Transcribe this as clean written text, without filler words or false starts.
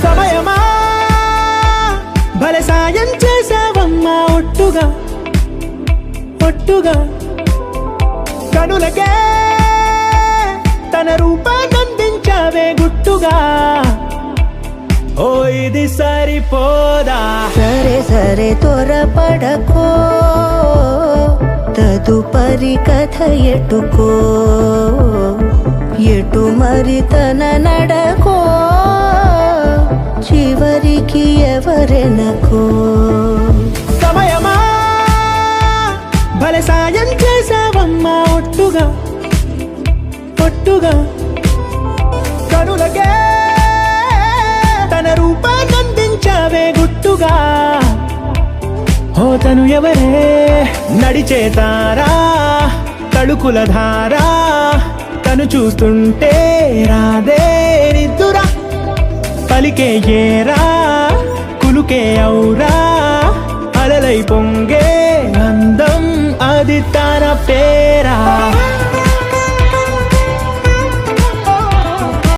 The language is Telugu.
సమయమా భలే సాయం చేసావమ్మా ఒట్టుగా ఒట్టుగా కనులకే తన రూపాన్నందించావే గుట్టుగా ఓ ఇది సరిపోదా సరే సరే త్వరపడకో తదుపరి కథ ఎటుకో ఎటు మరి తన నడకో చివరికి ఎవరెనకో సమయమా భలే సాయం చేసావమ్మా ఒట్టుగా ఒట్టుగా కనులకే తన రూపాన్నందించావే గుట్టుగా ఓ తను ఎవరే నడిచే తారా తడుకుల ధారా తను చూస్తుంటే రాదే నిద్దురా పలికే ఏరా కులుకే ఔరా అలలై పొంగే అందం అది తన పేరా